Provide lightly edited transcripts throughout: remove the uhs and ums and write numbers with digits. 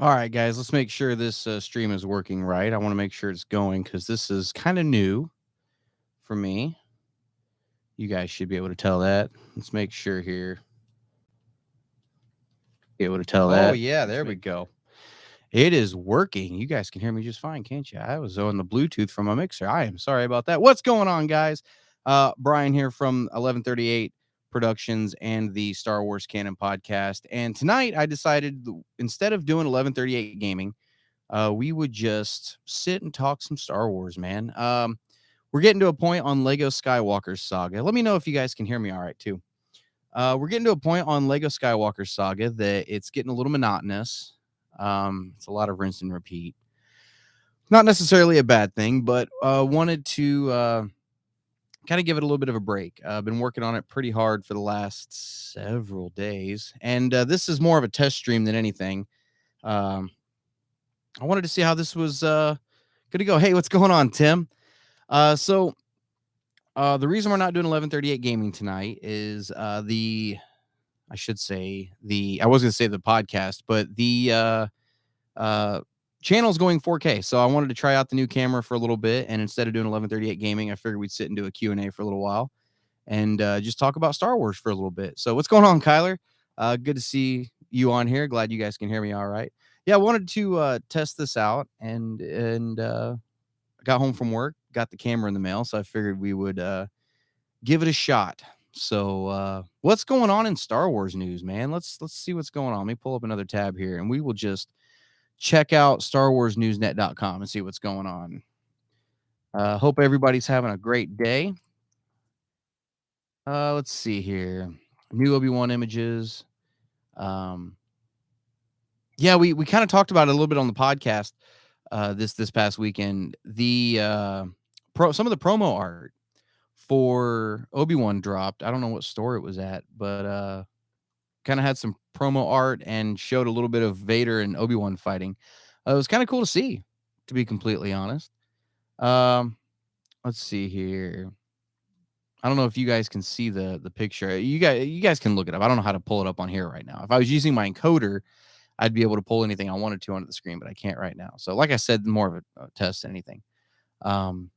All right, guys, let's make sure this stream is working right. I want to make sure it's going because this is kind of new for me. You guys should be able to tell that. Let's make sure here. Be able to tell Oh that. yeah, Let's there we make go. it is working. You guys can hear me just fine, can't you? I was on the Bluetooth from my mixer. I am sorry about that. What's going on, guys? Brian here from 1138 Productions and the Star Wars Canon podcast. And tonight I decided instead of doing 1138 gaming, we would just sit and talk some Star Wars, man. We're getting to a point on Lego Skywalker Saga. Let me know if you guys can hear me all right, too. We're getting to a point on Lego Skywalker Saga that it's getting a little monotonous. It's a lot of rinse and repeat. Not necessarily a bad thing, but wanted to kind of give it a little bit of a break. I've been working on it pretty hard for the last several days, and this is more of a test stream than anything. Um, I wanted to see how this was going to go. Hey, what's going on, Tim? The reason we're not doing 1138 gaming tonight is I should say I was going to say the podcast, but the uh, channel's going 4K. So I wanted to try out the new camera for a little bit. And instead of doing 1138 gaming, I figured we'd sit and do a Q&A for a little while and just talk about Star Wars for a little bit. So what's going on, Kyler? Good to see you on here. Glad you guys can hear me all right. Yeah, I wanted to test this out and got home from work, got the camera in the mail. So I figured we would give it a shot. So what's going on in Star Wars news, man? Let's see what's going on. Let me pull up another tab here and we will just check out starwarsnewsnet.com and see what's going on. Hope everybody's having a great day. Let's see here. New Obi-Wan images. Um, yeah, we kind of talked about it a little bit on the podcast this past weekend. The some of the promo art for Obi-Wan dropped. I don't know what store it was at, but kind of had some promo art and showed a little bit of Vader and Obi-Wan fighting. It was kind of cool to see, to be completely honest. Um, let's see here. I don't know if you guys can see the picture. You guys can look it up. I don't know how to pull it up on here right now. If I was using my encoder, I'd be able to pull anything I wanted to onto the screen, but I can't right now. So, like I said, more of a test than anything. Um,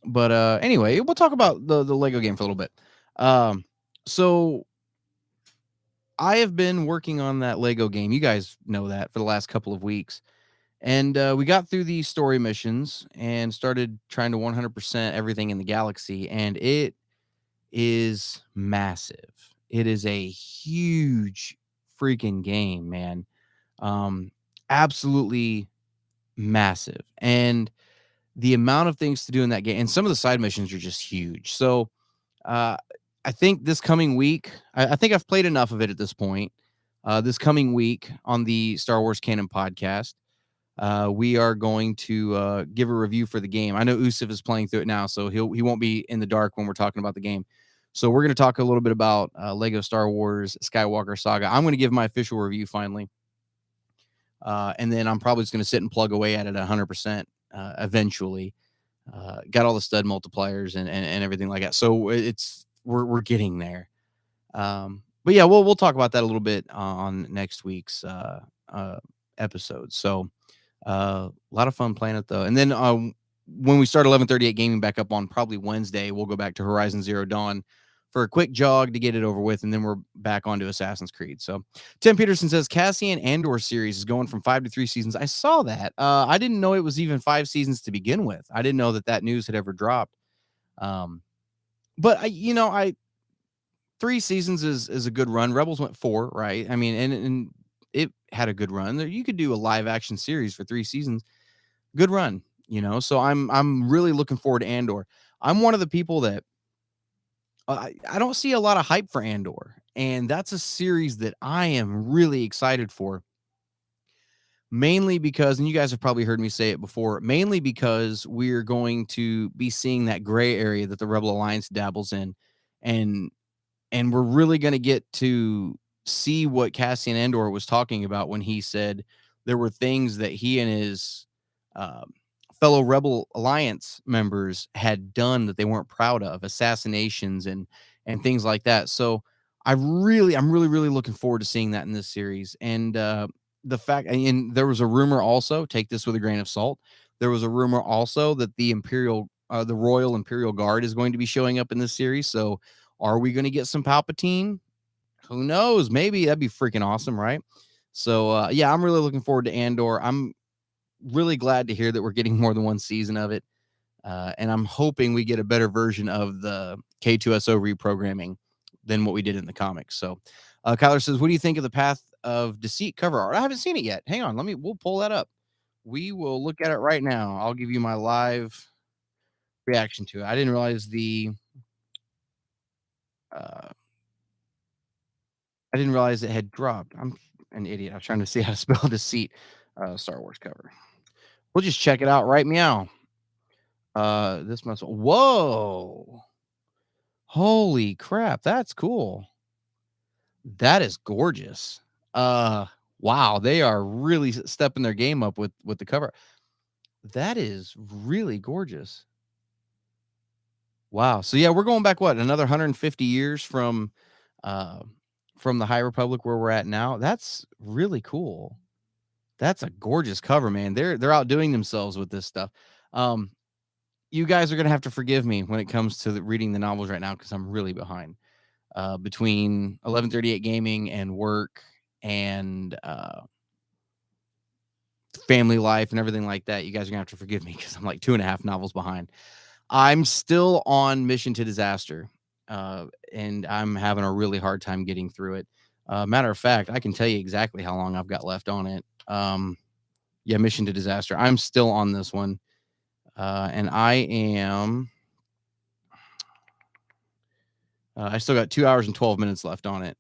but anyway, we'll talk about the Lego game for a little bit. So I have been working on that Lego game. You guys know that for the last couple of weeks. And we got through the story missions and started trying to 100% everything in the galaxy. And it is massive. It is a huge freaking game, man. Um, Absolutely massive. And the amount of things to do in that game, and some of the side missions are just huge. So uh, I think this coming week, I think I've played enough of it at this point. This coming week on the Star Wars Canon podcast, we are going to give a review for the game. I know Usif is playing through it now, so he won't be in the dark when we're talking about the game. So we're going to talk a little bit about Lego Star Wars Skywalker Saga. I'm going to give my official review finally, and then I'm probably just going to sit and plug away at it 100% eventually. Got all the stud multipliers and everything like that. So we're getting there. But yeah, we'll talk about that a little bit on next week's episode. So a lot of fun playing it though. And then when we start 1138 gaming back up on probably Wednesday, we'll go back to Horizon Zero Dawn for a quick jog to get it over with, and then we're back onto Assassin's Creed. So Tim Peterson says Cassian Andor series is going from 5 to 3 seasons. I saw that. I didn't know it was even 5 seasons to begin with. I didn't know that news had ever dropped. But I 3 seasons is a good run. Rebels went 4, right? I mean, and it had a good run. You could do a live action series for 3 seasons. Good run, So I'm really looking forward to Andor. I'm one of the people that I don't see a lot of hype for Andor, and that's a series that I am really excited for. Mainly because, and you guys have probably heard me say it before, mainly because we're going to be seeing that gray area that the Rebel Alliance dabbles in, and we're really going to get to see what Cassian Andor was talking about when he said there were things that he and his um, fellow Rebel Alliance members had done that they weren't proud of, assassinations and things like that. So I'm really looking forward to seeing that in this series. And the fact, and there was a rumor also, take this with a grain of salt. There was a rumor also that the Royal Imperial Guard is going to be showing up in this series. So, are we going to get some Palpatine? Who knows? Maybe that'd be freaking awesome, right? So, yeah, I'm really looking forward to Andor. I'm really glad to hear that we're getting more than one season of it. And I'm hoping we get a better version of the K2SO reprogramming than what we did in the comics. So, Kyler says, "What do you think of the Path of Deceit cover art?" I haven't seen it yet. Hang on, we'll pull that up. We will look at it right now. I'll give you my live reaction to it. I didn't realize uh, it had dropped. I'm an idiot. I was trying to see how to spell Deceit Star Wars cover. We'll just check it out right meow. This must. Whoa! Holy crap! That's cool. That is gorgeous. Uh, wow, they are really stepping their game up with the cover. That is really gorgeous. Wow. So yeah, we're going back another 150 years uh from the High Republic where we're at now. That's really cool. That's a gorgeous cover, man. They're outdoing themselves with this stuff. Um you guys are going to have to forgive me when it comes to reading the novels right now cuz I'm really behind. Between 1138 gaming and work and family life and everything like that, you guys are gonna have to forgive me because I'm like 2.5 novels behind. I'm still on Mission to Disaster, and I'm having a really hard time getting through it. Matter of fact, I can tell you exactly how long I've got left on it. Yeah, Mission to Disaster. I'm still on this one, and I am. I still got 2 hours and 12 minutes left on it,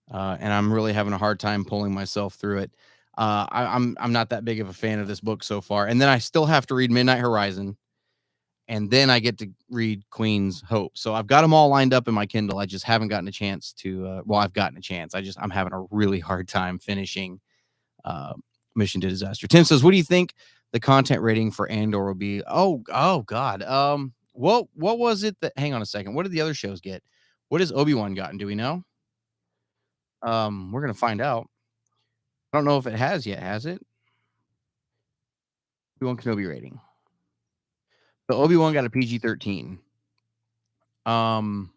and I'm really having a hard time pulling myself through it. I'm not that big of a fan of this book so far, and then I still have to read Midnight Horizon, and then I get to read Queen's Hope. So I've got them all lined up in my Kindle. I just haven't gotten a chance to. Well, I've gotten a chance. I'm having a really hard time finishing uh, Mission to Disaster. Tim says, "What do you think the content rating for Andor will be?" Oh God. What was it that? Hang on a second. What did the other shows get? What has Obi-Wan gotten? Do we know? We're gonna find out. I don't know if it has yet. Has it? Obi-Wan Kenobi rating. So Obi-Wan got a PG-13. Um.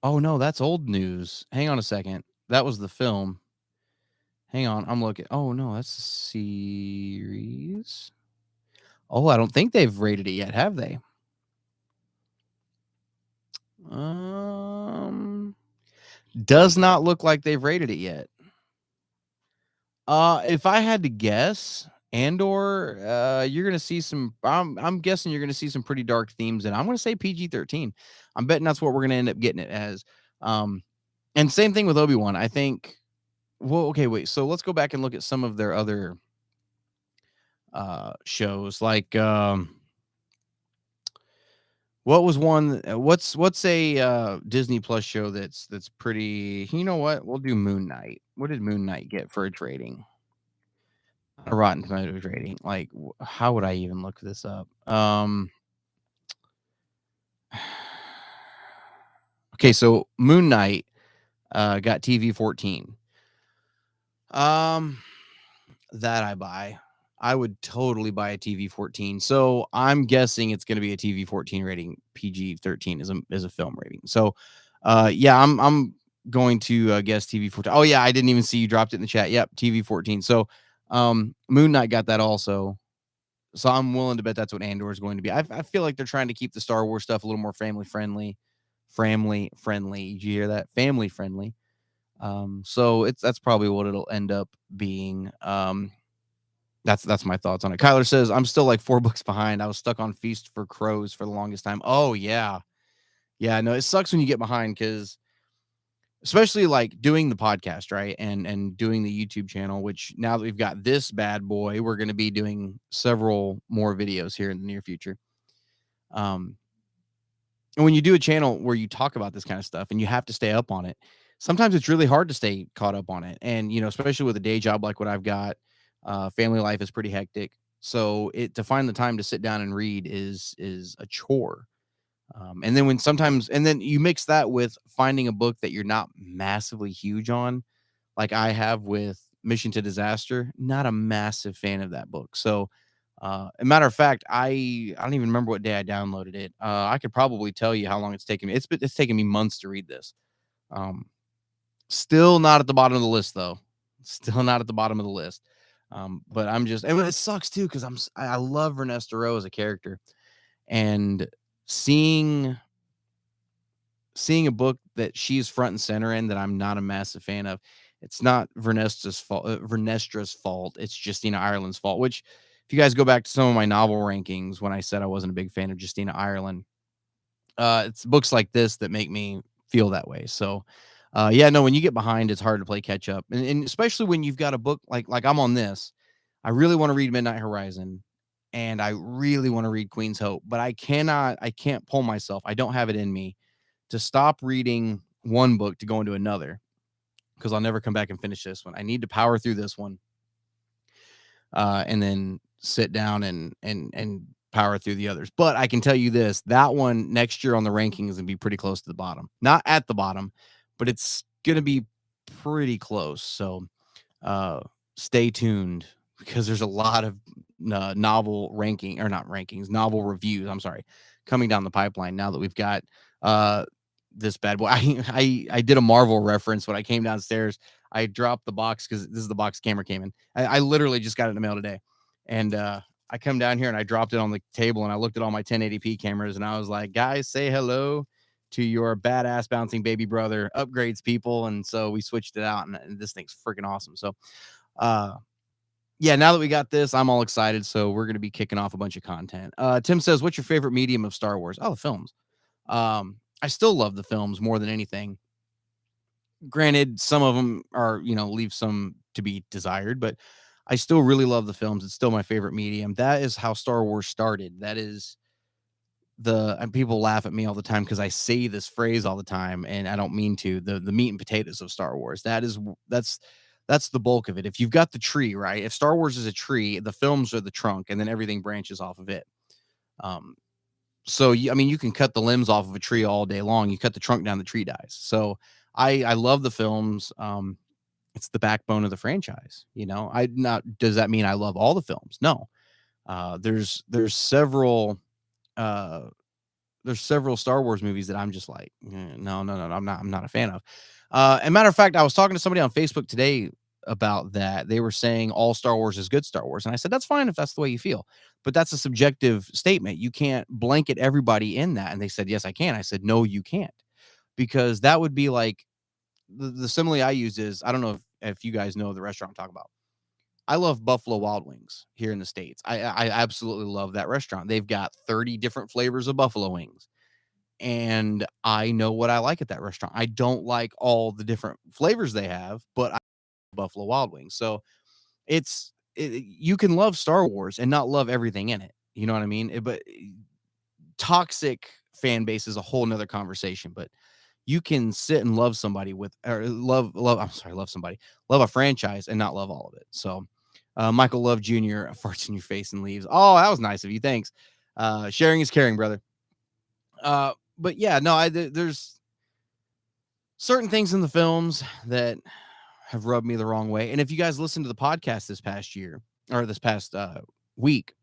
Oh no, that's old news. Hang on a second. That was the film. Hang on, I'm looking. Oh no, that's the series. Oh, I don't think they've rated it yet, have they? Um, does not look like they've rated it yet. If I had to guess, Andor, you're gonna see some. I'm guessing you're gonna see some pretty dark themes, and I'm gonna say PG-13. I'm betting that's what we're gonna end up getting it as. Um, and same thing with Obi-Wan. I think. Well, okay, wait. So let's go back and look at some of their other shows. Like, what was one? What's a Disney Plus show that's pretty? You know what? We'll do Moon Knight. What did Moon Knight get for its rating? A Rotten Tomatoes rating. Like, how would I even look this up? Okay, so Moon Knight got TV 14. Um, that I buy. I would totally buy a TV 14. So I'm guessing it's going to be a TV 14 rating. PG 13 is a film rating. So, yeah, I'm going to guess TV 14. Oh yeah, I didn't even see you dropped it in the chat. Yep, TV 14. So, Moon Knight got that also. So I'm willing to bet that's what Andor is going to be. I feel like they're trying to keep the Star Wars stuff a little more family friendly. Family friendly. Did you hear that? Family friendly. So that's probably what it'll end up being. That's my thoughts on it. Kyler says, I'm still like 4 books behind. I was stuck on Feast for Crows for the longest time. Oh yeah. Yeah, no, it sucks when you get behind because especially like doing the podcast, right? And doing the YouTube channel, which now that we've got this bad boy, we're gonna be doing several more videos here in the near future. Um, and when you do a channel where you talk about this kind of stuff and you have to stay up on it, sometimes it's really hard to stay caught up on it. And especially with a day job like what I've got, family life is pretty hectic. So it to find the time to sit down and read is a chore. And then when sometimes, and then you mix that with finding a book that you're not massively huge on, like I have with Mission to Disaster, not a massive fan of that book. So, a matter of fact, I don't even remember what day I downloaded it. I could probably tell you how long it's taken me. It's taken me months to read this. Um, Still not at the bottom of the list though. Still not at the bottom of the list. But I'm just, and it sucks too because I love Ernesta Rowe as a character, and seeing seeing a book that she's front and center in that I'm not a massive fan of. It's not Vernestra's fault. It's Justina Ireland's fault. Which, if you guys go back to some of my novel rankings, when I said I wasn't a big fan of Justina Ireland, it's books like this that make me feel that way. So, yeah, no, when you get behind, it's hard to play catch up, and especially when you've got a book like I'm on this. I really want to read Midnight Horizon, and I really want to read Queen's Hope, but I can't pull myself. I don't have it in me to stop reading one book to go into another because I'll never come back and finish this one. I need to power through this one, and then sit down and power through the others. But I can tell you this: that one next year on the ranking is gonna be pretty close to the bottom. Not at the bottom, but it's gonna be pretty close. So, uh, stay tuned because there's a lot of novel ranking or not rankings, novel reviews. I'm sorry, coming down the pipeline now that we've got uh this bad boy. I did a Marvel reference when I came downstairs. I dropped the box because this is the box camera came in. I literally just got it in the mail today, and I come down here and I dropped it on the table and I looked at all my 1080p cameras and I was like, guys, say hello to your badass bouncing baby brother upgrades, people. And so we switched it out, and this thing's freaking awesome. So, uh, yeah, now that we got this, I'm all excited. So we're going to be kicking off a bunch of content. Tim says, what's your favorite medium of Star Wars? Oh, the films. I still love the films more than anything. Granted, some of them are, leave some to be desired, but I still really love the films. It's still my favorite medium. That is how Star Wars started. That is and people laugh at me all the time because I say this phrase all the time and I don't mean to. The meat and potatoes of Star Wars. That's the bulk of it. If you've got the tree, right? If Star Wars is a tree, the films are the trunk, and then everything branches off of it. Um, so you can cut the limbs off of a tree all day long. You cut the trunk down, the tree dies. So I love the films. It's the backbone of the franchise. Does that mean I love all the films? No. There's several uh there's several Star Wars movies that I'm just like, no, I'm not a fan of. And matter of fact, I was talking to somebody on Facebook today about that. They were saying all Star Wars is good Star Wars. And I said, that's fine if that's the way you feel, but that's a subjective statement. You can't blanket everybody in that. And they said, yes, I can. I said, no, you can't, because that would be like the simile I use is, I don't know if you guys know the restaurant I'm talking about. I love Buffalo Wild Wings here in the States. I absolutely love that restaurant. They've got 30 different flavors of buffalo wings, and I know what I like at that restaurant. I don't like all the different flavors they have, but I love Buffalo Wild Wings. So you can love Star Wars and not love everything in it. You know what I mean? But toxic fan base is a whole nother conversation. But you can sit and love somebody love somebody, love a franchise and not love all of it. So, Michael Love Jr. farts in your face and leaves. Oh, that was nice of you. Thanks. Sharing is caring, brother. But yeah, no, there's certain things in the films that have rubbed me the wrong way. And if you guys listened to the podcast this past year or this past week,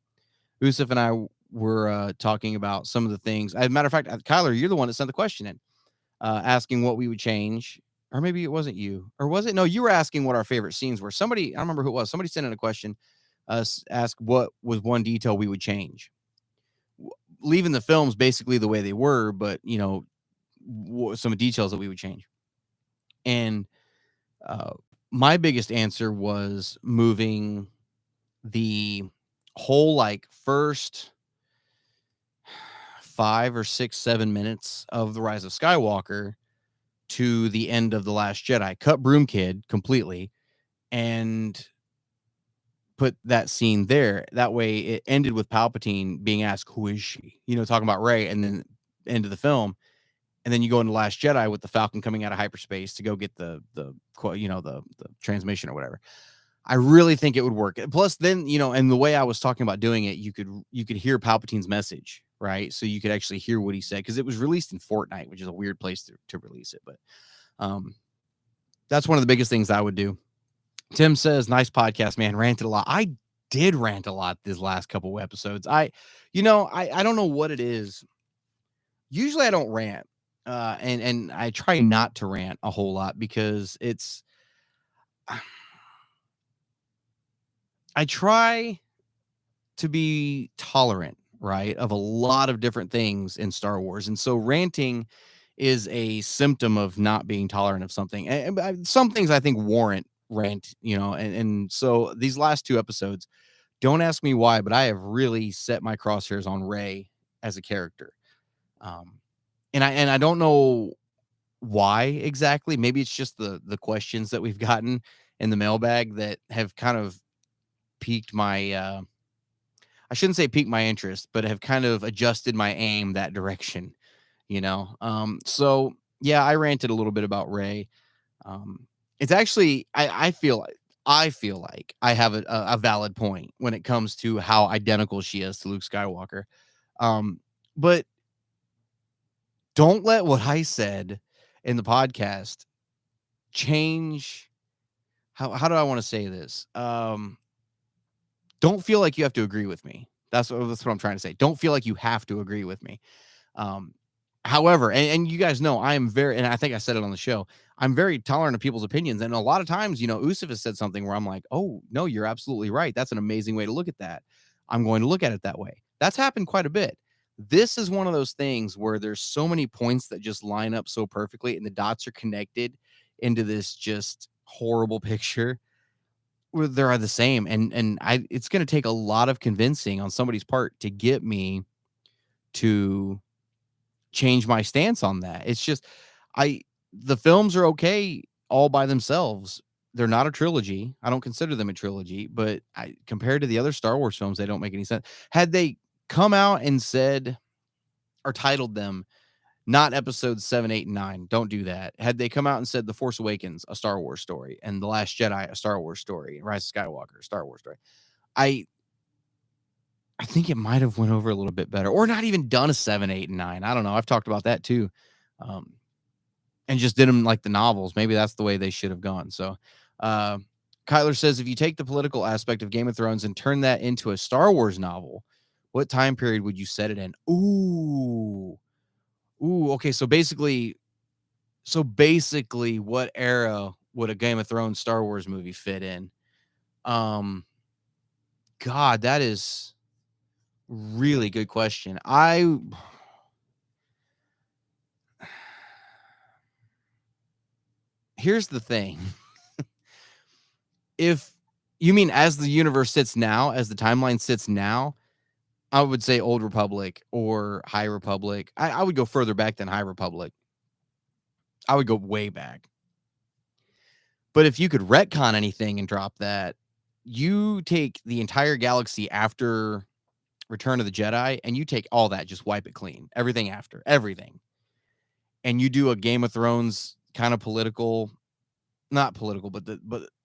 Usuf and I were talking about some of the things. As a matter of fact, Kyler, you're the one that sent the question in, asking what we would change. Or maybe it wasn't you. Or was it? No, you were asking what our favorite scenes were. Somebody, I don't remember who it was. Somebody sent in a question, ask what was one detail we would change. Leaving the films basically the way they were, but, some details that we would change. And my biggest answer was moving the whole first 5 or 6, 7 minutes of The Rise of Skywalker to the end of The Last Jedi. Cut Broom Kid completely and put that scene there. That way it ended with Palpatine being asked, who is she? Talking about Rey, and then end of the film. And then you go into Last Jedi with the Falcon coming out of hyperspace to go get the transmission or whatever. I really think it would work. Plus, then, and the way I was talking about doing it, you could hear Palpatine's message, right? So you could actually hear what he said, because it was released in Fortnite, which is a weird place to release it. But that's one of the biggest things I would do. Tim says, nice podcast, man. Ranted a lot. I did rant a lot this last couple of episodes. I don't know what it is. Usually I don't rant. And I try not to rant a whole lot, because I try to be tolerant, right, of a lot of different things in Star Wars. And so ranting is a symptom of not being tolerant of something. And some things I think warrant rant, and so these last two episodes, don't ask me why, but I have really set my crosshairs on Rey as a character. And I don't know why exactly. Maybe it's just the questions that we've gotten in the mailbag that have kind of piqued my I shouldn't say piqued my interest, but have kind of adjusted my aim that direction. So yeah, I ranted a little bit about Rey. It's actually, I feel like I have a valid point when it comes to how identical she is to Luke Skywalker. But don't let what I said in the podcast change. How do I want to say this? Don't feel like you have to agree with me. That's what I'm trying to say. Don't feel like you have to agree with me. Um, However, and you guys know, I am very, and I think I said it on the show, I'm very tolerant of people's opinions. And a lot of times, Usif has said something where I'm like, oh, no, you're absolutely right. That's an amazing way to look at that. I'm going to look at it that way. That's happened quite a bit. This is one of those things where there's so many points that just line up so perfectly, and the dots are connected into this just horrible picture where they're the same. And it's going to take a lot of convincing on somebody's part to get me to change my stance on that. It's just, the films are okay all by themselves. They're not a trilogy. I don't consider them a trilogy, but compared to the other Star Wars films, they don't make any sense. Had they come out and said, or titled them not episodes 7, 8, and 9, don't do that. Had they come out and said The Force Awakens, a Star Wars story, and The Last Jedi, a Star Wars story, and Rise of Skywalker, a Star Wars story, I think it might have went over a little bit better, or not even done a 7, 8, and 9. I don't know. I've talked about that too. And just did them like the novels. Maybe that's the way they should have gone. So, Kyler says, if you take the political aspect of Game of Thrones and turn that into a Star Wars novel, what time period would you set it in? Ooh. Okay. So basically, what era would a Game of Thrones Star Wars movie fit in? God, that is really good question. Here's the thing. If you mean as the universe sits now, as the timeline sits now, I would say Old Republic or High Republic. I would go further back than High Republic. I would go way back. But if you could retcon anything and drop that, you take the entire galaxy after Return of the Jedi and you take all that, just wipe it clean. Everything after, everything. And you do a Game of Thrones kind of political, not political, but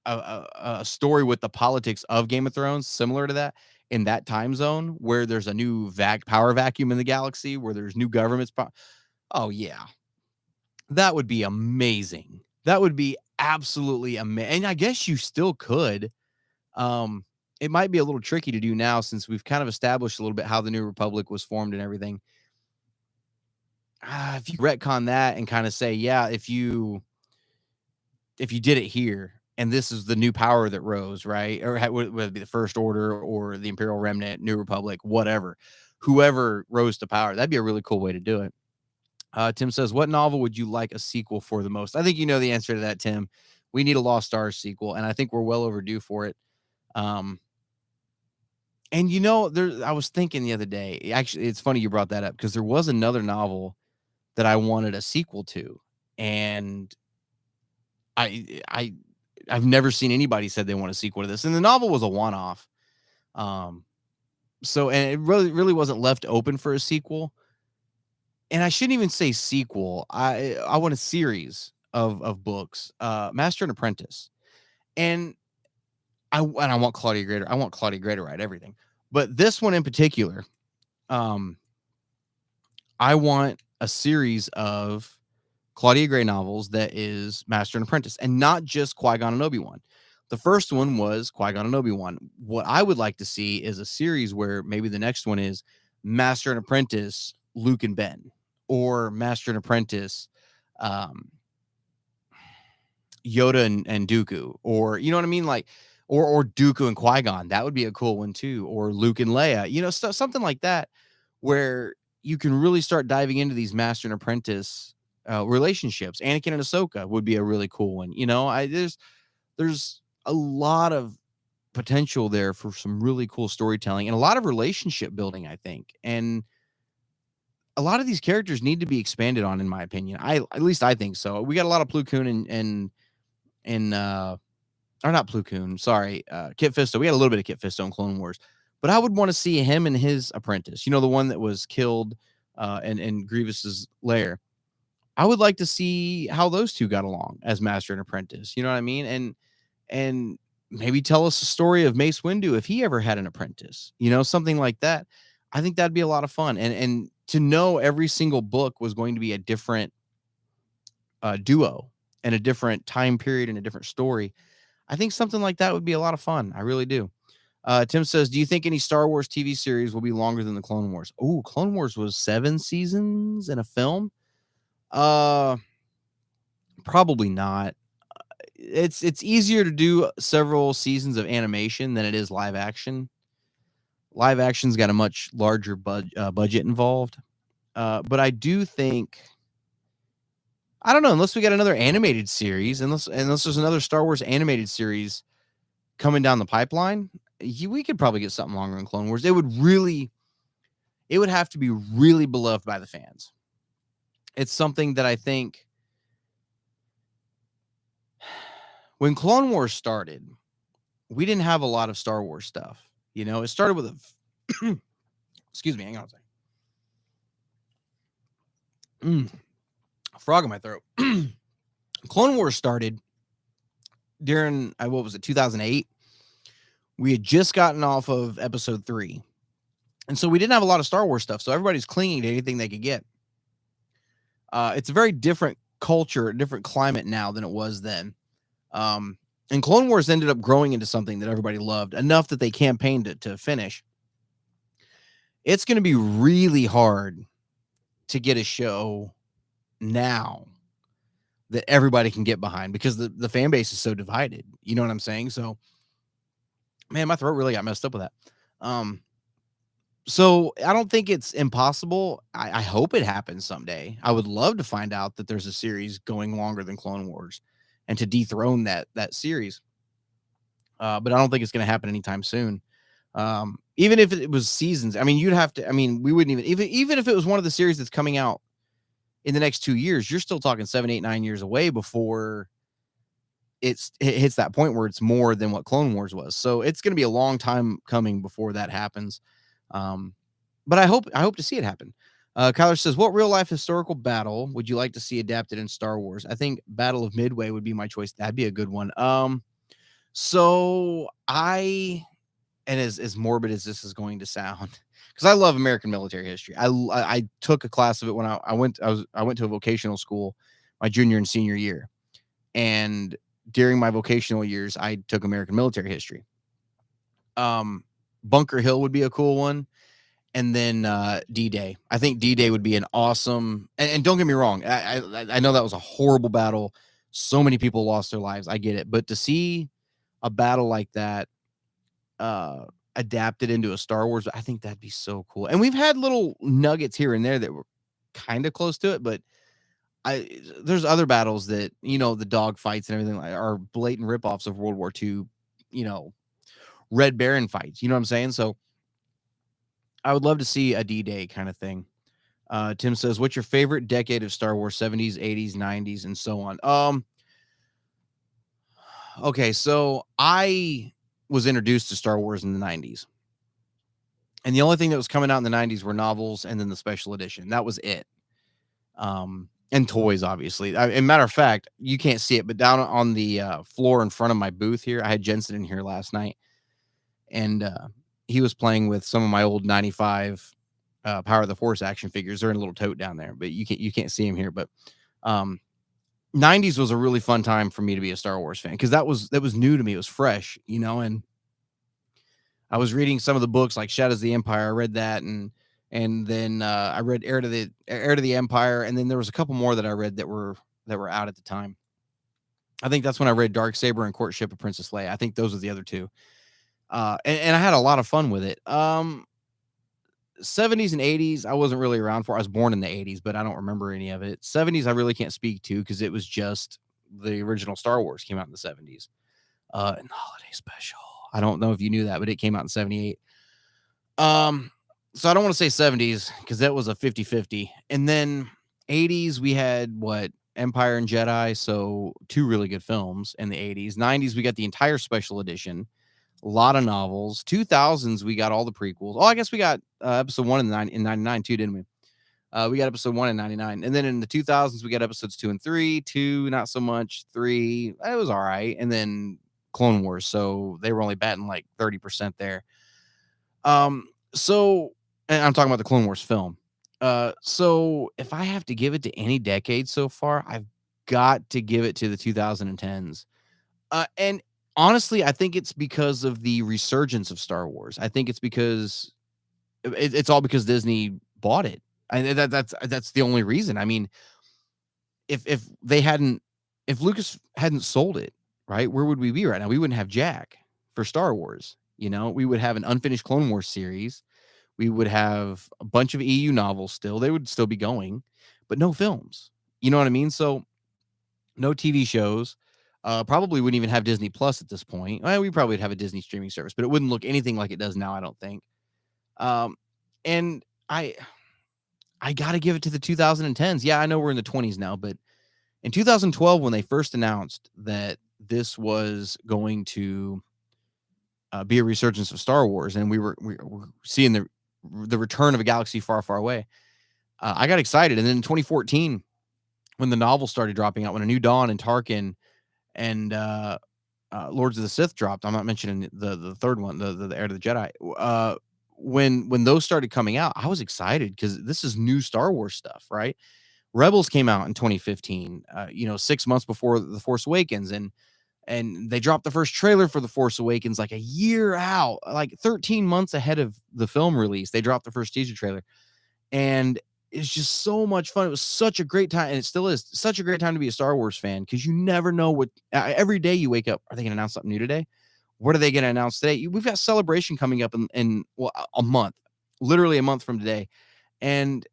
a story with the politics of Game of Thrones, similar to that, in that time zone where there's a new power vacuum in the galaxy, where there's new governments. Oh yeah, that would be amazing. That would be absolutely amazing. And I guess you still could. It might be a little tricky to do now since we've kind of established a little bit how the New Republic was formed and everything. If you retcon that and kind of say, yeah, if you did it here, and this is the new power that rose, right? Or whether it be the First Order or the Imperial Remnant, New Republic, whatever, whoever rose to power, that'd be a really cool way to do it. Tim says, what novel would you like a sequel for the most? I think you know the answer to that, Tim. We need a Lost Stars sequel, and I think we're well overdue for it. And I was thinking the other day, actually, it's funny you brought that up because there was another novel that I wanted a sequel to, and I've never seen anybody said they want a sequel to this, and the novel was a one-off. So, and it really wasn't left open for a sequel. And I shouldn't even say sequel. I want a series of books, Master and Apprentice, and I want Claudia Gray. I want Claudia Gray to write everything, but this one in particular, I want a series of Claudia Gray novels that is Master and Apprentice, and not just Qui-Gon and Obi-Wan. The first one was Qui-Gon and Obi-Wan. What I would like to see is a series where maybe the next one is Master and Apprentice, Luke and Ben, or Master and Apprentice, um, Yoda and Dooku, or you know what I mean, like, or Dooku and Qui-Gon. That would be a cool one too, or Luke and Leia. Something like that, where you can really start diving into these Master and Apprentice relationships. Anakin and Ahsoka would be a really cool one. There's a lot of potential there for some really cool storytelling and a lot of relationship building, I think. And a lot of these characters need to be expanded on, in my opinion. At least I think so. We got a lot of Plo Koon and or not Plo Koon, sorry, Kit Fisto. We had a little bit of Kit Fisto in Clone Wars, but I would want to see him and his apprentice. The one that was killed in Grievous's lair. I would like to see how those two got along as master and apprentice. You know what I mean? And maybe tell us a story of Mace Windu if he ever had an apprentice. Something like that. I think that'd be a lot of fun. And to know every single book was going to be a different duo and a different time period and a different story. I think something like that would be a lot of fun. I really do. Tim says, do you think any Star Wars TV series will be longer than the Clone Wars? Oh, Clone Wars was 7 seasons in a film. Probably not. It's easier to do several seasons of animation than it is live action. Live action's got a much larger budget involved. But I do think, I don't know, unless we got another animated series, unless there's another Star Wars animated series coming down the pipeline, we could probably get something longer than Clone Wars. It would have to be really beloved by the fans. It's something that I think when Clone Wars started, we didn't have a lot of Star Wars stuff. It started with a excuse me, hang on a second. Frog in my throat. Clone Wars started during, 2008? We had just gotten off of episode 3. And so we didn't have a lot of Star Wars stuff. So everybody's clinging to anything they could get. It's a very different culture, a different climate now than it was then. And Clone Wars ended up growing into something that everybody loved enough that they campaigned to finish. It's going to be really hard to get a show now that everybody can get behind because the fan base is so divided. You know what I'm saying? So, man, my throat really got messed up with that. So I don't think it's impossible. I hope it happens someday. I would love to find out that there's a series going longer than Clone Wars and to dethrone that series. But I don't think it's going to happen anytime soon. Even if it was seasons, you'd have to, we wouldn't even if it was one of the series that's coming out in the next 2 years, you're still talking 7, 8, 9 years away before it hits that point where it's more than what Clone Wars was. So it's going to be a long time coming before that happens. But I hope to see it happen. Kyler says, what real life historical battle would you like to see adapted in Star Wars? I think Battle of Midway would be my choice. That'd be a good one. So and as morbid as this is going to sound, because I love American military history. I took a class of it when I went to a vocational school my junior and senior year. And during my vocational years, I took American military history. Bunker Hill would be a cool one. And then D-Day. I think D-Day would be an awesome, and don't get me wrong, I know that was a horrible battle. So many people lost their lives. I get it. But to see a battle like that adapted into a Star Wars, I think that'd be so cool. And we've had little nuggets here and there that were kind of close to it, but there's other battles that, the dog fights and everything are blatant ripoffs of World War II, Red Baron fights. You know what I'm saying? So I would love to see a D-Day kind of thing. Tim says, what's your favorite decade of Star Wars? 70s, 80s, 90s, and so on. Okay, so I was introduced to Star Wars in the 90s. And the only thing that was coming out in the 90s were novels and then the special edition. That was it. And toys, obviously. As a matter of fact, you can't see it, but down on the floor in front of my booth here, I had Jensen in here last night. And he was playing with some of my old 95 Power of the Force action figures. They're in a little tote down there, but you can't see them here. But um, 90s was a really fun time for me to be a Star Wars fan because that was new to me. It was fresh, and I was reading some of the books like Shadows of the Empire. I read that, and then I read Heir to the Empire, and then there was a couple more that I read that were out at the time. I think that's when I read Darksaber and Courtship of Princess Leia. I think those are the other two. And I had a lot of fun with it. 70s and 80s, I wasn't really around for. I was born in the 80s, but I don't remember any of it. 70s, I really can't speak to because it was just the original Star Wars came out in the 70s. And the holiday special. I don't know if you knew that, but it came out in 78. So I don't want to say 70s because that was a 50-50. And then 80s, we had what? Empire and Jedi, so two really good films in the 80s. 90s, we got the entire special edition, a lot of novels. 2000s, we got all the prequels. Oh, I guess we got episode 1 in 99 too, didn't we? We got episode 1 in 99. And then in the 2000s, we got episodes 2 and 3. 2, not so much. 3, it was all right. And then Clone Wars, so they were only batting like 30% there. So, and I'm talking about the Clone Wars film. So if I have to give it to any decade so far, I've got to give it to the 2010s. And honestly, I think it's because of the resurgence of Star Wars. I think it's because it's all because Disney bought it. And that's the only reason. I mean, if Lucas hadn't sold it, right, where would we be right now? We wouldn't have Jack for Star Wars. We would have an unfinished Clone Wars series. We would have a bunch of EU novels still. They would still be going, but no films. You know what I mean? So no TV shows. Probably wouldn't even have Disney Plus at this point. Well, we probably would have a Disney streaming service, but it wouldn't look anything like it does now, I don't think. And I got to give it to the 2010s. Yeah, I know we're in the 20s now, but in 2012, when they first announced that this was going to be a resurgence of Star Wars, and we were seeing the return of a galaxy far, far away, I got excited. And then in 2014, when the novels started dropping out, when A New Dawn and Tarkin and Lords of the Sith dropped, I'm not mentioning the third one, the Heir to the Jedi. When those started coming out, I was excited because this is new Star Wars stuff, right? Rebels came out in 2015, 6 months before The Force Awakens, and they dropped the first trailer for The Force Awakens like a year out, like 13 months ahead of the film release. They dropped the first teaser trailer, and it's just so much fun. It was such a great time, and it still is such a great time to be a Star Wars fan because you never know what. Every day you wake up, are they going to announce something new today? What are they going to announce today? We've got Celebration coming up in a month, literally a month from today, and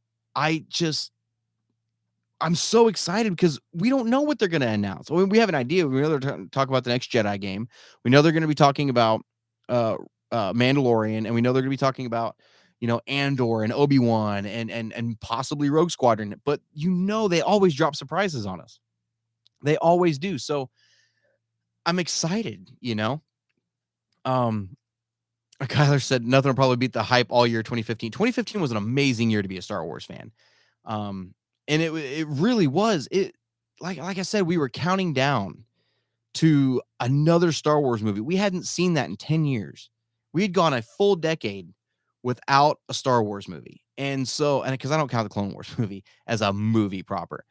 I'm so excited because we don't know what they're going to announce. I mean, we have an idea. We know they're talking about the next Jedi game. We know they're going to be talking about Mandalorian, and we know they're going to be talking about Andor and Obi-Wan and possibly Rogue Squadron. But they always drop surprises on us. They always do. So I'm excited. Kyler said nothing will probably beat the hype all year 2015. 2015 was an amazing year to be a Star Wars fan. And it really was. It like I said, we were counting down to another Star Wars movie. We hadn't seen that in 10 years. We had gone a full decade without a Star Wars movie. And because I don't count the Clone Wars movie as a movie proper.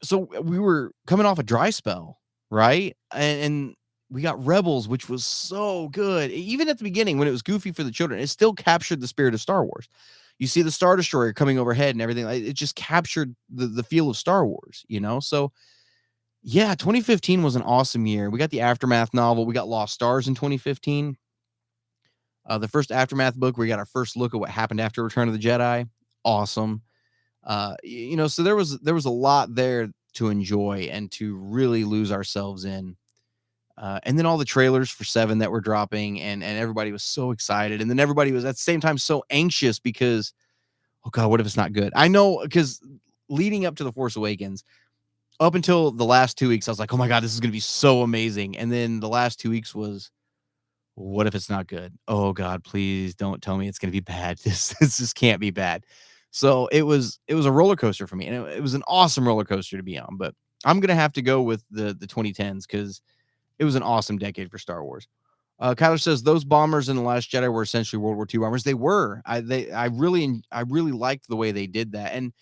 So we were coming off a dry spell, right? And we got Rebels, which was so good. Even at the beginning, when it was goofy for the children, it still captured the spirit of Star Wars. You see the Star Destroyer coming overhead and everything. It just captured the feel of Star Wars, So, yeah, 2015 was an awesome year. We got the Aftermath novel. We got Lost Stars in 2015. The first Aftermath book, we got our first look at what happened after Return of the Jedi. Awesome. So there was a lot there to enjoy and to really lose ourselves in. And then all the trailers for 7 that were dropping, and everybody was so excited. And then everybody was at the same time so anxious because, oh God, what if it's not good? I know, because leading up to The Force Awakens, up until the last 2 weeks, I was like, oh my God, this is going to be so amazing. And then the last 2 weeks was, what if it's not good? Oh God, please don't tell me it's going to be bad. This just can't be bad. So it was a roller coaster for me, and it was an awesome roller coaster to be on. But I'm going to have to go with the 2010s because it was an awesome decade for Star Wars. Kyler says those bombers in The Last Jedi were essentially World War II bombers. They were. I really liked the way they did that. And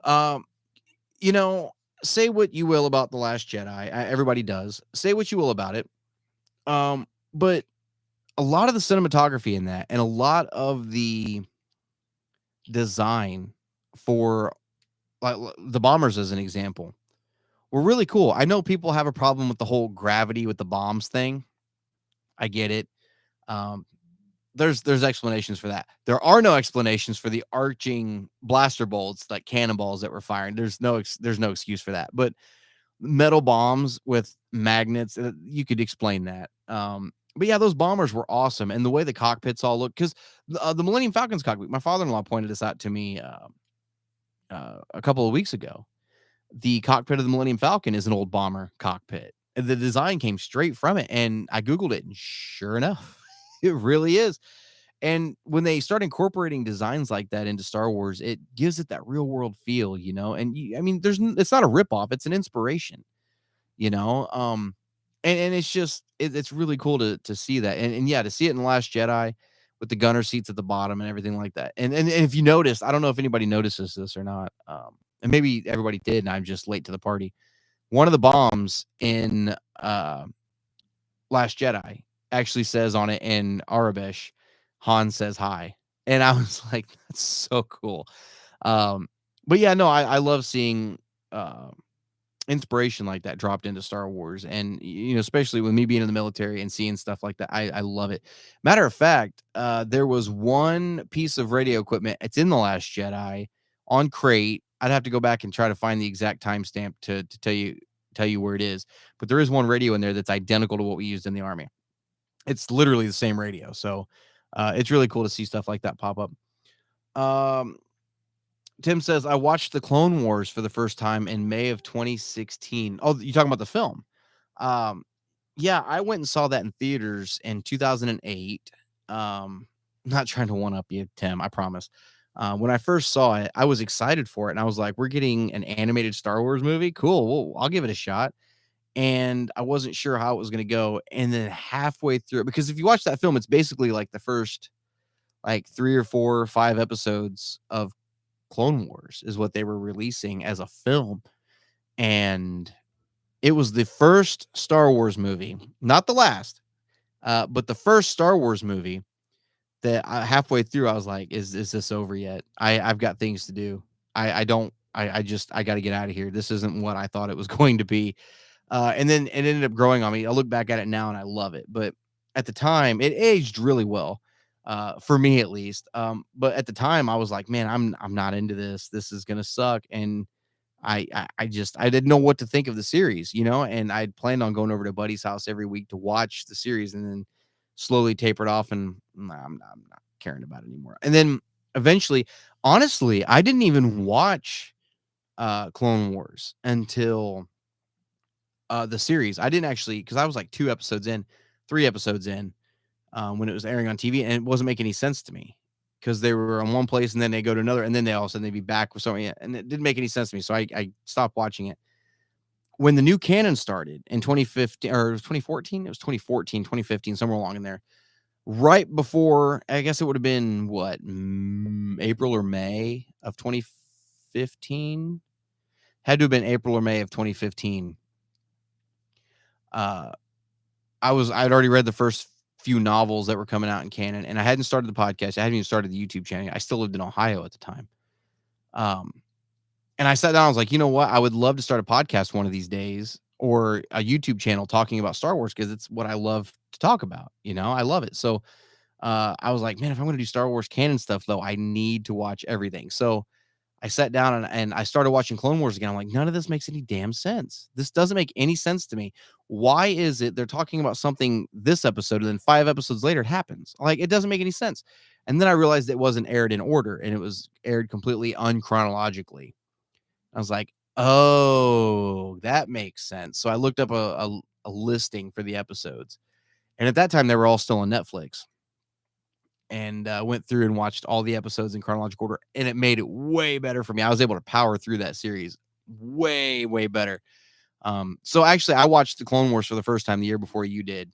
um, you know, say what you will about The Last Jedi. Everybody does. Say what you will about it. But a lot of the cinematography in that and a lot of the design for like the bombers as an example were really cool. I know people have a problem with the whole gravity with the bombs thing. I get it. Um, there's explanations for that. There are no explanations for the arching blaster bolts, like cannonballs that were firing. There's no excuse for that. But metal bombs with magnets, you could explain that. But yeah, those bombers were awesome, and the way the cockpits all look, because the Millennium Falcon's cockpit. My father-in-law pointed this out to me a couple of weeks ago. The cockpit of the Millennium Falcon is an old bomber cockpit. And the design came straight from it, and I googled it, and sure enough, it really is. And when they start incorporating designs like that into Star Wars, it gives it that real world feel, you know. And I mean, it's not a ripoff; it's an inspiration, you know. And it's just it's really cool to see that, and yeah, to see it in The Last Jedi with the gunner seats at the bottom and everything like that. And if you noticed, I don't know if anybody notices this or not, and maybe everybody did, and I'm just late to the party. One of the bombs in Last Jedi actually says on it in Arabish, Han says hi. And I was like, that's so cool. But yeah, no, I love seeing inspiration like that dropped into Star Wars. And, you know, especially with me being in the military and seeing stuff like that, I love it. Matter of fact, there was one piece of radio equipment. It's in The Last Jedi on crate. I'd have to go back and try to find the exact timestamp to tell you where it is. But there is one radio in there that's identical to what we used in the Army. It's literally the same radio. So it's really cool to see stuff like that pop up. Tim says, I watched the Clone Wars for the first time in May of 2016. Oh, you talking about the film? Um, yeah, I went and saw that in theaters in 2008. Not trying to one up you, Tim, I promise. When I first saw it, I was excited for it. And I was like, we're getting an animated Star Wars movie. Cool. Well, I'll give it a shot. And I wasn't sure how it was going to go. And then halfway through, because if you watch that film, it's basically like the first like 3 or 4 or 5 episodes of Clone Wars is what they were releasing as a film. And it was the first Star Wars movie, not the last, but the first Star Wars movie that halfway through, I was like, is this over yet? I've got things to do. I got to get out of here. This isn't what I thought it was going to be. And then it ended up growing on me. I look back at it now and I love it. But at the time, it aged really well, for me at least. But at the time, I was like, man, I'm not into this. This is gonna suck. And I didn't know what to think of the series, you know. And I'd planned on going over to Buddy's house every week to watch the series, and then slowly tapered off. And I'm not caring about it anymore. And then eventually, honestly, I didn't even watch Clone Wars until the series. I didn't actually, because I was like 3 episodes in, when it was airing on TV, and it wasn't making any sense to me because they were in one place and then they go to another, and then they all of a sudden they'd be back with something, and it didn't make any sense to me. So I stopped watching it. When the new canon started in 2015 or 2014, it was 2014, 2015, somewhere along in there, right before, I guess it would have been what, April or May of 2015, had to have been April or May of 2015. I'd already read the first few novels that were coming out in canon, and I hadn't started the podcast. I hadn't even started the YouTube channel. I still lived in Ohio at the time. And I sat down, I was like, you know what? I would love to start a podcast one of these days, or a YouTube channel talking about Star Wars, because it's what I love to talk about. You know, I love it. So I was like, man, if I'm going to do Star Wars canon stuff, though, I need to watch everything. So I sat down and I started watching Clone Wars again. I'm like, none of this makes any damn sense. This doesn't make any sense to me. Why is it they're talking about something this episode and then 5 episodes later it happens? Like, it doesn't make any sense. And then I realized it wasn't aired in order, and it was aired completely unchronologically. I was like, oh, that makes sense. So I looked up a listing for the episodes. And at that time, they were all still on Netflix. And went through and watched all the episodes in chronological order, and it made it way better for me. I was able to power through that series way, way better. So actually, I watched the Clone Wars for the first time the year before you did.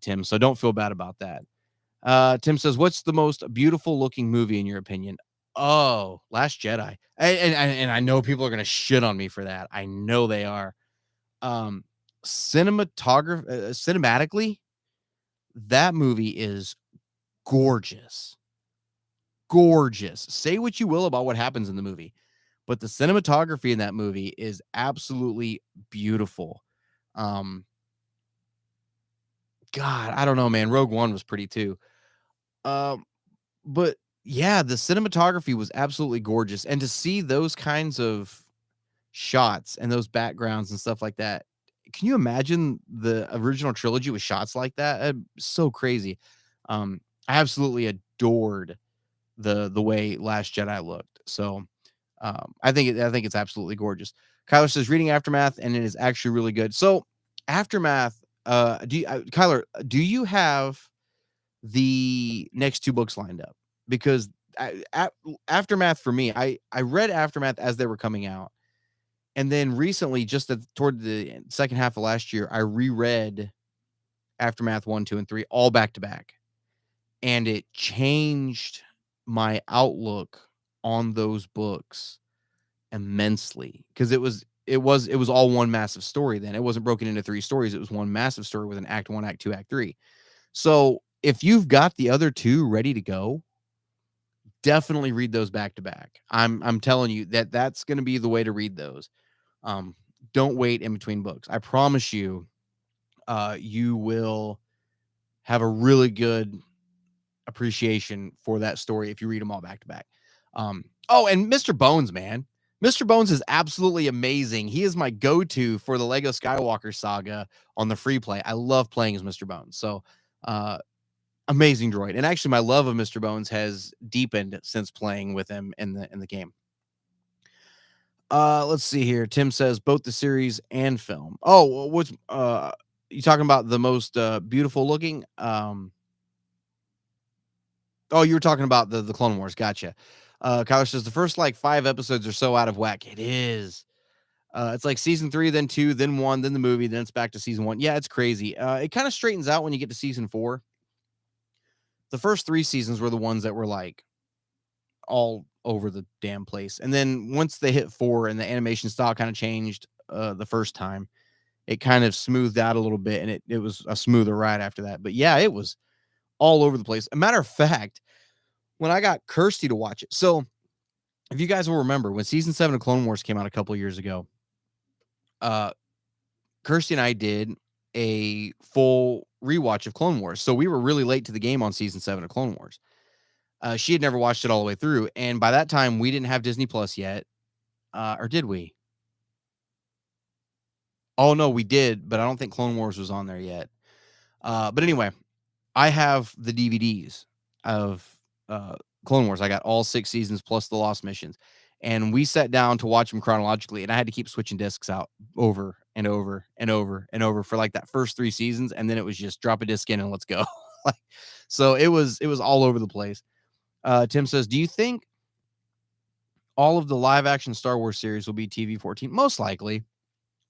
Tim. So don't feel bad about that. Tim says, "What's the most beautiful looking movie in your opinion?" Oh, Last Jedi. And I know people are gonna shit on me for that. I know they are. Um, cinematically, that movie is gorgeous. Gorgeous. Say what you will about what happens in the movie, but the cinematography in that movie is absolutely beautiful. Um, God, I don't know, man. Rogue One was pretty too. Um, but yeah, the cinematography was absolutely gorgeous. And to see those kinds of shots and those backgrounds and stuff like that, can you imagine the original trilogy with shots like that? So crazy. I absolutely adored the way Last Jedi looked. So I think it's absolutely gorgeous. Kyler says reading Aftermath and it is actually really good. So Aftermath, Kyler, do you have the next two books lined up? Because Aftermath for me, I read Aftermath as they were coming out, and then recently, toward the second half of last year, I reread Aftermath 1, 2, and 3 all back to back, and it changed my outlook on those books immensely because it was all one massive story. Then it wasn't broken into three stories; it was one massive story with an Act 1, Act 2, Act 3. So if you've got the other two ready to go, definitely read those back to back. I'm telling you that's going to be the way to read those. Um, don't wait in between books. I promise you, you will have a really good appreciation for that story if you read them all back to back. Oh, and Mr. Bones, man. Mr. Bones is absolutely amazing. He is my go-to for the Lego Skywalker saga on the free play. I love playing as Mr. Bones. So, amazing droid. And actually my love of Mr. Bones has deepened since playing with him in the game. Let's see here. Tim says both the series and film. Oh, what's you talking about the most beautiful looking? Oh, you were talking about the Clone Wars. Gotcha. Kyler says the first like 5 episodes are so out of whack. It is. It's like season 3, then 2, then 1, then the movie, then it's back to season 1. Yeah, it's crazy. It kind of straightens out when you get to season 4. The first 3 seasons were the ones that were like all over the damn place. And then once they hit 4 and the animation style kind of changed the first time, it kind of smoothed out a little bit and it was a smoother ride after that. But yeah, it was all over the place. A matter of fact, when I got Kirsty to watch it. So if you guys will remember when season 7 of Clone Wars came out a couple years ago, Kirsty and I did a full rewatch of Clone Wars. So we were really late to the game on season 7 of Clone Wars. She had never watched it all the way through. And by that time, we didn't have Disney Plus yet. Or did we? Oh, no, we did. But I don't think Clone Wars was on there yet. But anyway, I have the DVDs of Clone Wars. I got all 6 seasons plus the Lost Missions. And we sat down to watch them chronologically. And I had to keep switching discs out over and over and over and over for like that first 3 seasons. And then it was just drop a disc in and let's go. So it was all over the place. Tim says, do you think all of the live action Star Wars series will be TV-14? Most likely,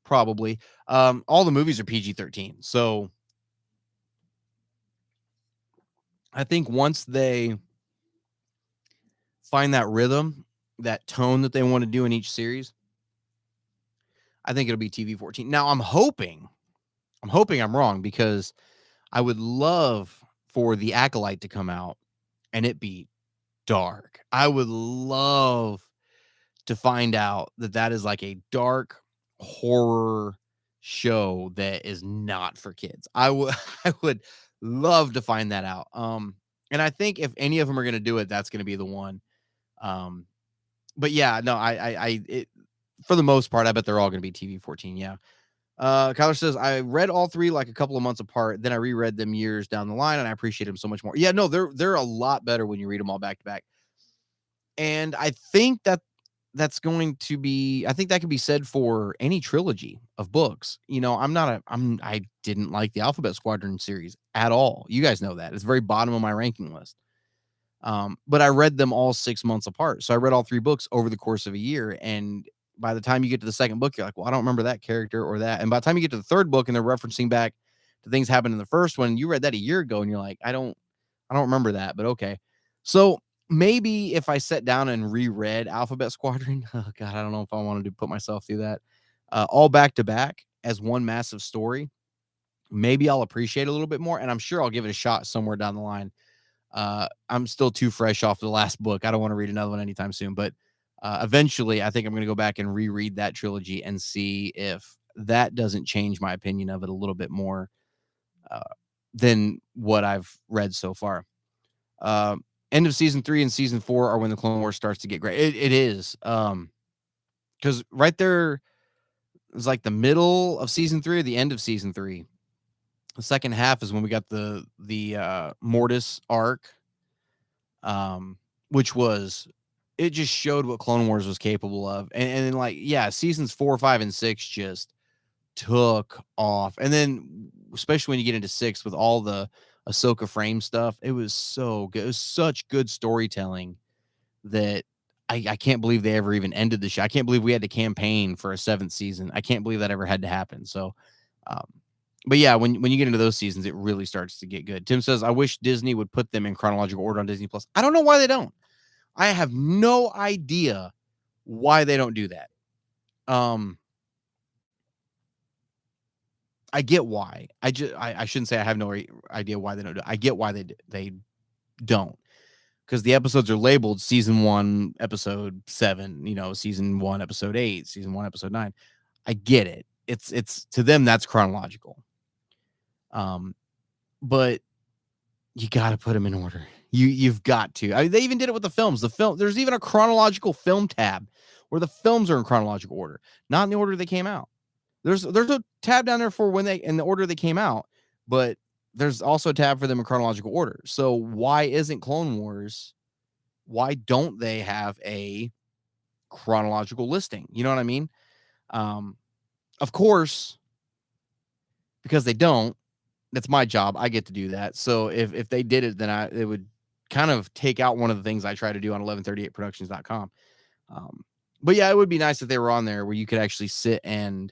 probably. All the movies are PG-13. So I think once they find that rhythm, that tone that they want to do in each series, I think it'll be TV-14. Now I'm hoping I'm wrong because I would love for The Acolyte to come out and it be dark. I would love to find out that is like a dark horror show that is not for kids. I would love to find that out. And I think if any of them are going to do it, that's going to be the one. But yeah, no, for the most part, I bet they're all going to be TV-14. Yeah. Kyler says, I read all 3 like a couple of months apart. Then I reread them years down the line and I appreciate them so much more. Yeah, no, they're a lot better when you read them all back to back. And I think that's going to be, I think that can be said for any trilogy of books. You know, I didn't like the Alphabet Squadron series at all. You guys know that. It's very bottom of my ranking list. But I read them all 6 months apart. So I read all 3 books over the course of a year. And by the time you get to the second book, you're like, well, I don't remember that character or that. And by the time you get to the third book and they're referencing back to things happened in the first one. You read that a year ago and you're like, I don't remember that, but okay. So maybe if I sat down and reread Alphabet Squadron, oh God, I don't know if I wanted to put myself through that all back to back as one massive story. Maybe I'll appreciate it a little bit more, and I'm sure I'll give it a shot somewhere down the line. I'm still too fresh off the last book. I don't want to read another one anytime soon, but eventually I think I'm going to go back and reread that trilogy and see if that doesn't change my opinion of it a little bit more uh, than what I've read so far. Uh, End of season 3 and season 4 are when the Clone Wars starts to get great. It is. Because right there is like the middle of season 3 or the end of season 3. The second half is when we got the Mortis arc, which was, it just showed what Clone Wars was capable of. And then like, yeah, seasons 4, 5, and 6 just took off. And then especially when you get into 6 with all the Ahsoka frame stuff, it was so good. It was such good storytelling that I can't believe they ever even ended the show. I can't believe we had to campaign for a 7th season. I can't believe that ever had to happen. So, um, but yeah, when you get into those seasons, it really starts to get good. Tim says, I wish Disney would put them in chronological order on Disney Plus. I don't know why they don't. I have no idea why they don't do that. I get why. I shouldn't say I have no idea why they don't do it. I get why they don't. Because the episodes are labeled season 1, episode 7, season 1, episode 8, season 1, episode 9. I get it. It's to them, that's chronological. But you got to put them in order. You've got to. I mean, they even did it with the films. There's even a chronological film tab where the films are in chronological order, not in the order they came out. There's a tab down there for when they in the order they came out, but there's also a tab for them in chronological order. So why isn't Clone Wars? Why don't they have a chronological listing? You know what I mean? Of course, because they don't. That's my job. I get to do that. So if they did it, then it would kind of take out one of the things I try to do on 1138productions.com. But yeah, it would be nice if they were on there where you could actually sit and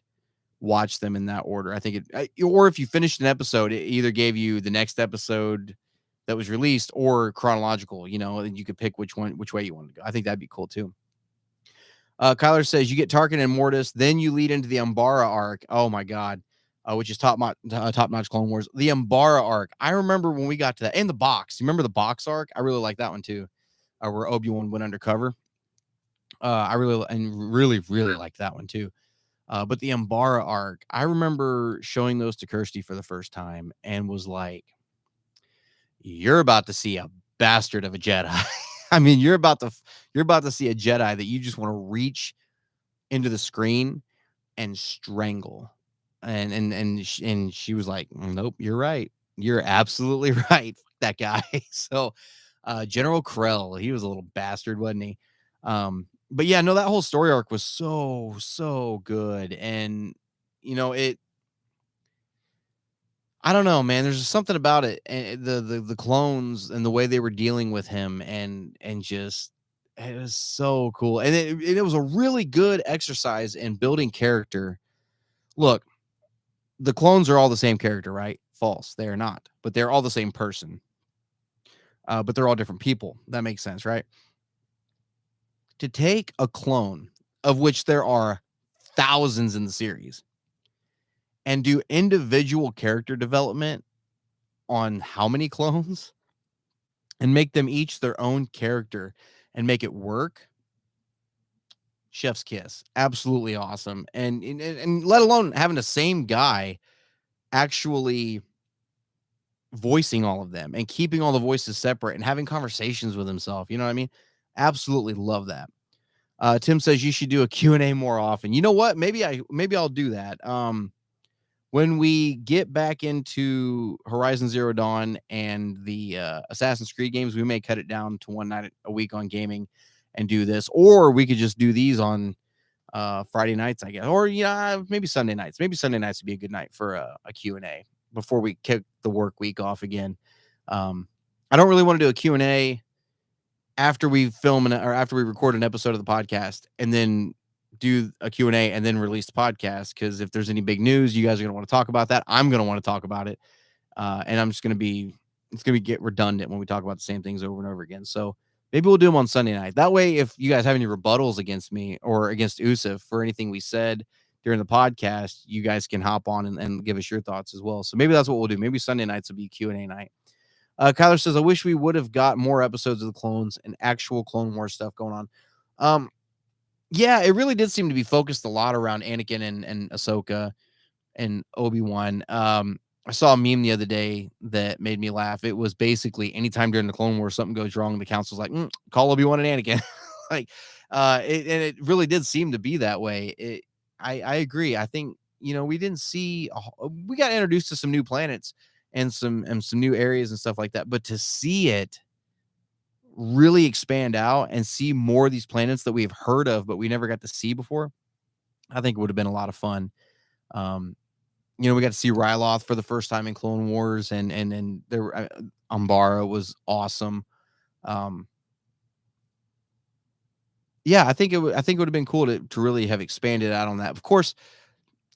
watch them in that order. I think or if you finished an episode, it either gave you the next episode that was released or chronological, and you could pick which way you want to go. I think that'd be cool too. Kyler says you get Tarkin and Mortis, then you lead into the Umbara arc. Oh my God. Which is top-notch Clone Wars. The Umbara arc. I remember when we got to that. And the box. You remember the box arc? I really like that one too. Where Obi-Wan went undercover. I really like that one too. But the Umbara arc, I remember showing those to Kirsty for the first time and was like, you're about to see a bastard of a Jedi. I mean, you're about to see a Jedi that you just want to reach into the screen and strangle. And she was like, nope, you're right. You're absolutely right. That guy. So General Krell, he was a little bastard, wasn't he? But yeah, no, that whole story arc was so good. And I don't know, man. There's just something about it, and the clones and the way they were dealing with him, and just it was so cool. And it was a really good exercise in building character. Look, the clones are all the same character, right? False. They are not, but they're all the same person. But they're all different people. That makes sense, right? To take a clone, of which there are thousands in the series, and do individual character development on how many clones and make them each their own character and make it work. Chef's kiss. Absolutely awesome. And let alone having the same guy actually voicing all of them and keeping all the voices separate and having conversations with himself. You know what I mean? Absolutely love that. Tim says you should do a Q&A more often. You know what? Maybe I'll do that. When we get back into Horizon Zero Dawn and the Assassin's Creed games, we may cut it down to one night a week on gaming and do this, or we could just do these on Friday nights, I guess, or maybe Sunday nights. Maybe Sunday nights would be a good night for a Q&A before we kick the work week off again. I don't really want to do a Q&A after we film or after we record an episode of the podcast and then do a Q&A and then release the podcast, because if there's any big news, you guys are going to want to talk about that. I'm going to want to talk about it. And I'm just going to be, it's going to get redundant when we talk about the same things over and over again. So maybe we'll do them on Sunday night. That way, if you guys have any rebuttals against me or against Usif for anything we said during the podcast, you guys can hop on and give us your thoughts as well. So maybe that's what we'll do. Maybe Sunday nights will be Q&A night. Kyler says, I wish we would have got more episodes of the clones and actual Clone Wars stuff going on. Yeah, it really did seem to be focused a lot around Anakin and Ahsoka and Obi-Wan. I saw a meme the other day that made me laugh. It was basically anytime during the Clone Wars something goes wrong, the council's like, call Obi-Wan and Anakin. Like, and it really did seem to be that way. I agree. I think, we didn't see, we got introduced to some new planets and some new areas and stuff like that, but to see it really expand out and see more of these planets that we've heard of but we never got to see before, I think it would have been a lot of fun. We got to see Ryloth for the first time in Clone Wars, and there Umbara was awesome. Yeah, I think it would have been cool to really have expanded out on that. Of course,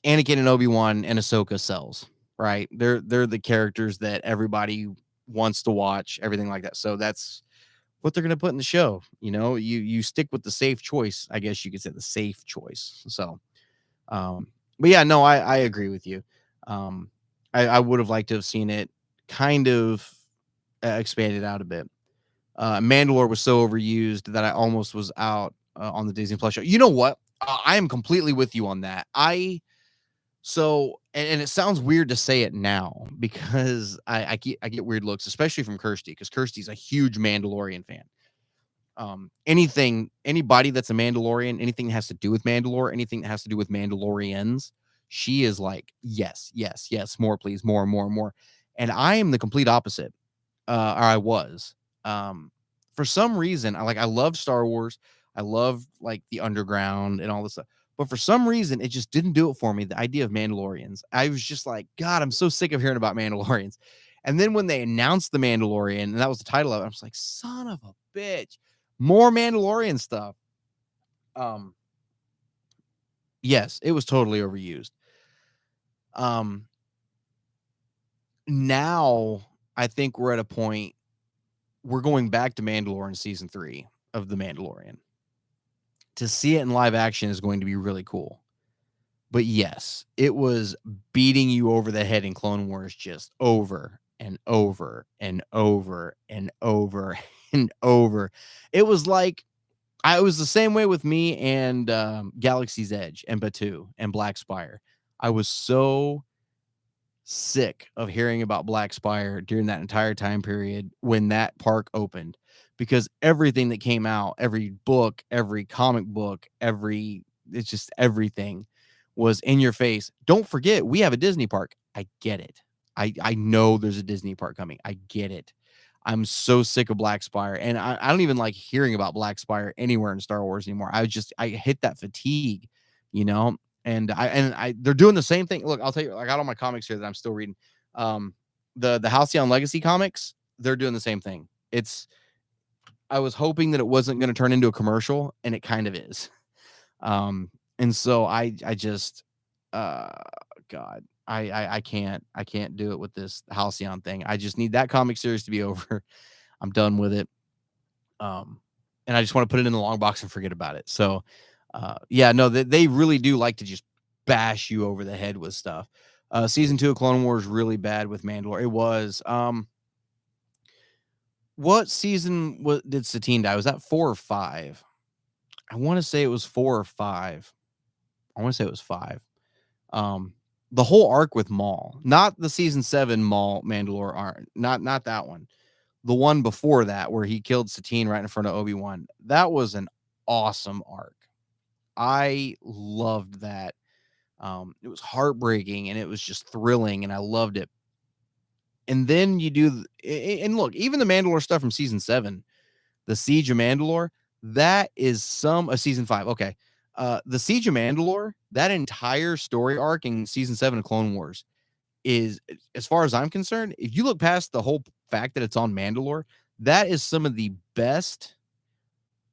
Anakin and Obi-Wan and Ahsoka sells, right? They're the characters that everybody wants to watch, everything like that. So that's what they're going to put in the show. You stick with the safe choice, I guess you could say, the safe choice. So, but yeah, no, I agree with you. I would have liked to have seen it kind of expanded out a bit. Mandalore was so overused that I almost was out on the Disney Plus show. You know what? I am completely with you on that. And it sounds weird to say it now because I get weird looks, especially from Kirsty, because Kirsty's a huge Mandalorian fan. Anybody that's a Mandalorian, anything that has to do with Mandalore, anything that has to do with Mandalorians, she is like, yes, more, please, more. And I am the complete opposite. Or I was. For some reason, I love Star Wars. I love like the underground and all this stuff. But for some reason, it just didn't do it for me. The idea of Mandalorians. I was just like, God, I'm so sick of hearing about Mandalorians. And then when they announced the Mandalorian, and that was the title of it, I was like, son of a bitch, more Mandalorian stuff. Yes, it was totally overused. Now I think we're at a point, we're going back to Mandalore in season 3 of The Mandalorian. To see it in live action is going to be really cool. But yes, it was beating you over the head in Clone Wars just over and over and over and over and over. It was like, it was the same way with me and Galaxy's Edge and Batuu and Black Spire. I was so sick of hearing about Black Spire during that entire time period when that park opened, because everything that came out, every book, every comic book, it's just everything was in your face. Don't forget, we have a Disney park. I get it. I know there's a Disney park coming. I get it. I'm so sick of Black Spire, and I don't even like hearing about Black Spire anywhere in Star Wars anymore. I hit that fatigue, and they're doing the same thing. Look, I'll tell you, I got all my comics here that I'm still reading. The Halcyon Legacy comics, they're doing the same thing. I was hoping that it wasn't going to turn into a commercial, and it kind of is. And so I just, God, I can't do it with this Halcyon thing. I just need that comic series to be over. I'm done with it. And I just want to put it in the long box and forget about it. So, yeah, no, they really do like to just bash you over the head with stuff. Season 2 of Clone Wars really bad with Mandalore. It was, what season did Satine die? Was that 4 or 5? I want to say it was 4 or 5. I want to say it was 5. The whole arc with Maul, not the season 7 Maul Mandalore arc, not that one. The one before that, where he killed Satine right in front of Obi-Wan. That was an awesome arc. I loved that. It was heartbreaking and it was just thrilling, and I loved it. And then you do, and look, even the Mandalore stuff from season 7, the Siege of Mandalore, that is season 5. Okay. The Siege of Mandalore, that entire story arc in season 7 of Clone Wars is, as far as I'm concerned, if you look past the whole fact that it's on Mandalore, that is some of the best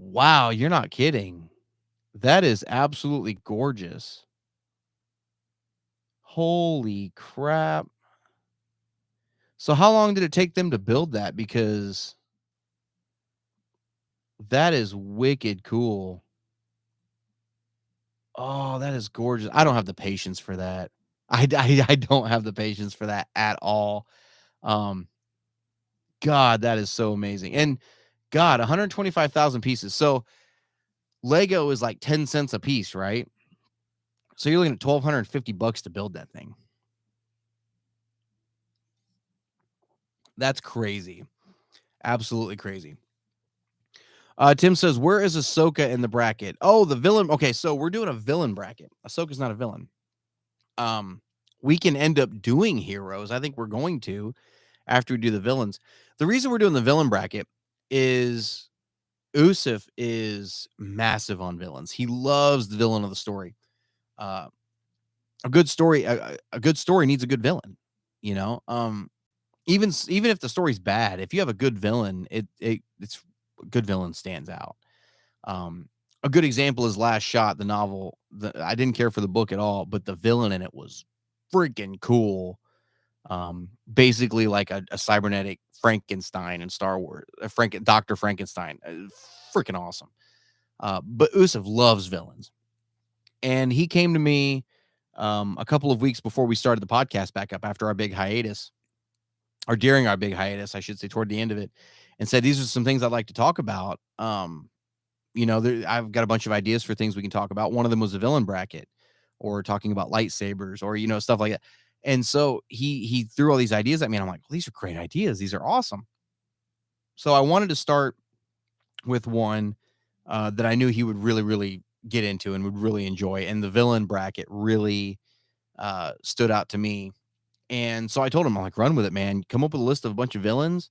Wow, you're not kidding. That is absolutely gorgeous. Holy crap. So how long did it take them to build that? Because that is wicked cool. Oh, that is gorgeous. I don't have the patience for that. I don't have the patience for that at all. Um, God, that is so amazing. And God, 125,000 pieces. So Lego is like 10 cents a piece, right? So you're looking at $1,250 to build that thing. That's crazy. Absolutely crazy. Tim says, "Where is Ahsoka in the bracket?" Oh, the villain. Okay, so we're doing a villain bracket. Ahsoka's not a villain. Um, we can end up doing heroes. I think we're going to after we do the villains. The reason we're doing the villain bracket is Usif is massive on villains. He loves the villain of the story. Uh, a good story needs a good villain. You know, even if the story's bad, if you have a good villain, it's a good villain stands out. A good example is Last Shot, the novel. I didn't care for the book at all, but the villain in it was freaking cool. Basically like a cybernetic Frankenstein in Star Wars, Dr. Frankenstein, freaking awesome. But Usif loves villains, and he came to me a couple of weeks before we started the podcast back up after our big hiatus, or during our big hiatus, I should say, toward the end of it, and said these are some things I'd like to talk about. I've got a bunch of ideas for things we can talk about. One of them was a villain bracket, or talking about lightsabers, or stuff like that. And so he threw all these ideas at me, and I'm like, well, these are great ideas. These are awesome. So I wanted to start with one that I knew he would really, really get into and would really enjoy. And the villain bracket really stood out to me. And so I told him, I'm like, run with it, man. Come up with a list of a bunch of villains,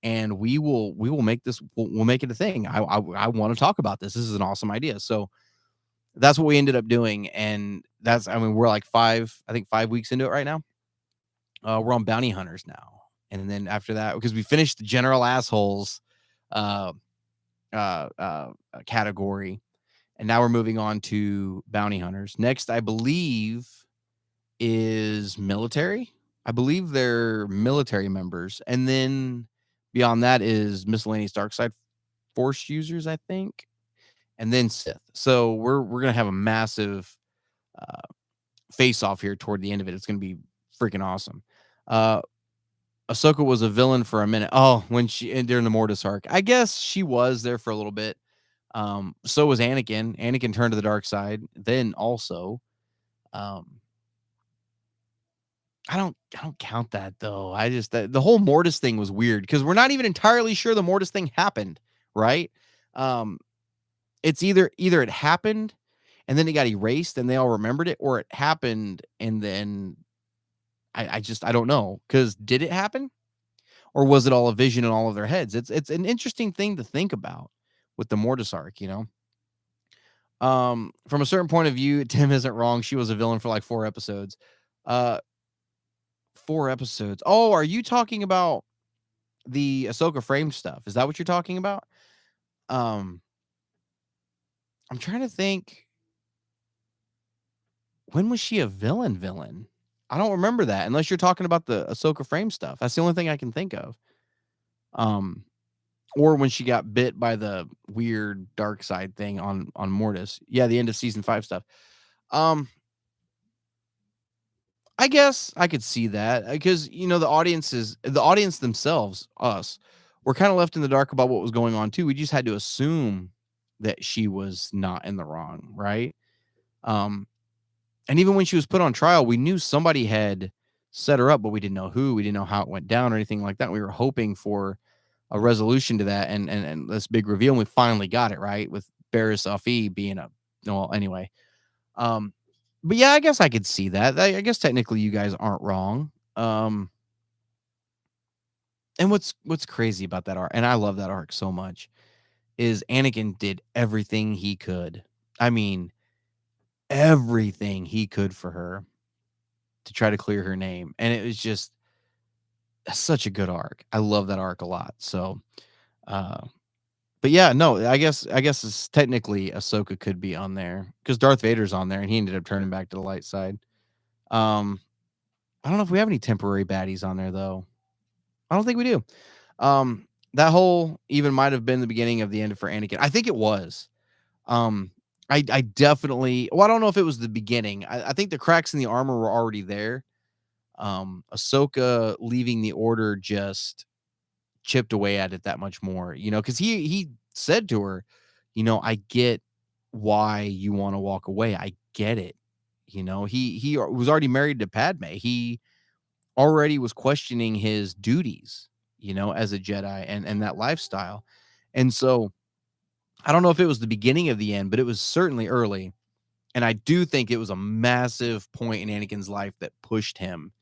and we will make this. We'll make it a thing. I want to talk about this. This is an awesome idea. So that's what we ended up doing, and we're like I think 5 weeks into it right now. We're on bounty hunters now, and then after that, because we finished the general assholes uh, category, and now we're moving on to bounty hunters. Next, I believe, is military. I believe they're military members, and then beyond that is miscellaneous dark side force users, I think, and then Sith. So we're gonna have a massive uh, face off here toward the end of it. It's gonna be freaking awesome. Uh, Ahsoka was a villain for a minute. Oh, when during the Mortis arc, I guess she was there for a little bit. So was Anakin. Anakin turned to the dark side. Then also, um, I don't count that though. I just the whole Mortis thing was weird because we're not even entirely sure the Mortis thing happened, right? Um, it's either it happened and then it got erased and they all remembered it, or it happened and then I don't know. Because did it happen? Or was it all a vision in all of their heads? It's an interesting thing to think about with the Mortis arc. From a certain point of view, Tim isn't wrong. She was a villain for like 4 episodes. Uh 4 episodes. Oh, are you talking about the Ahsoka frame stuff? Is that what you're talking about? Um, I'm trying to think, when was she a villain? I don't remember that unless you're talking about the Ahsoka frame stuff. That's the only thing I can think of. Um, or when she got bit by the weird dark side thing on Mortis. Yeah, the end of season 5 stuff. Um, I guess I could see that because the audience themselves, us, were kind of left in the dark about what was going on too. We just had to assume that she was not in the wrong, right? Um, and even when she was put on trial, we knew somebody had set her up, but we didn't know who. We didn't know how it went down or anything like that. We were hoping for a resolution to that and this big reveal, and we finally got it, right? With Barriss Offee being well, anyway. Um, but yeah, I guess I could see that. I guess technically you guys aren't wrong. And what's crazy about that arc, and I love that arc so much, is Anakin did everything he could. I mean, everything he could for her to try to clear her name. And it was just such a good arc. I love that arc a lot. So, uh, But yeah, no, I guess it's technically Ahsoka could be on there because Darth Vader's on there and he ended up turning back to the light side. Um, I don't know if we have any temporary baddies on there though. I don't think we do. That whole even might have been the beginning of the end for Anakin. I think it was. Um, I definitely. Well, I don't know if it was the beginning. I think the cracks in the armor were already there. Ahsoka leaving the order just chipped away at it that much more, because he said to her, I get why you want to walk away. I get it. He was already married to Padme. He already was questioning his duties, as a Jedi and that lifestyle. And so I don't know if it was the beginning of the end, but it was certainly early. And I do think it was a massive point in Anakin's life that pushed him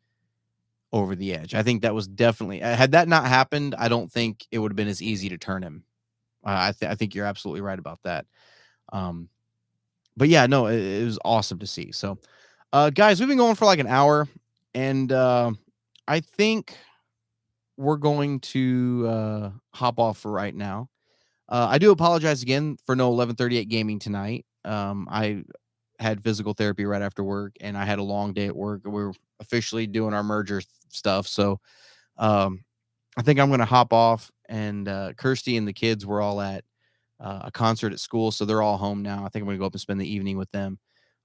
over the edge. I think that was definitely had that not happened, I don't think it would have been as easy to turn him. I think you're absolutely right about that. Um, but yeah, no, it was awesome to see. So, guys, we've been going for like an hour, and I think we're going to hop off for right now. I do apologize again for no 11:38 gaming tonight. I had physical therapy right after work, and I had a long day at work. We're officially doing our merger stuff, so um, I think I'm going to hop off. And Kirsty and the kids were all at a concert at school, so they're all home now. I think I'm going to go up and spend the evening with them.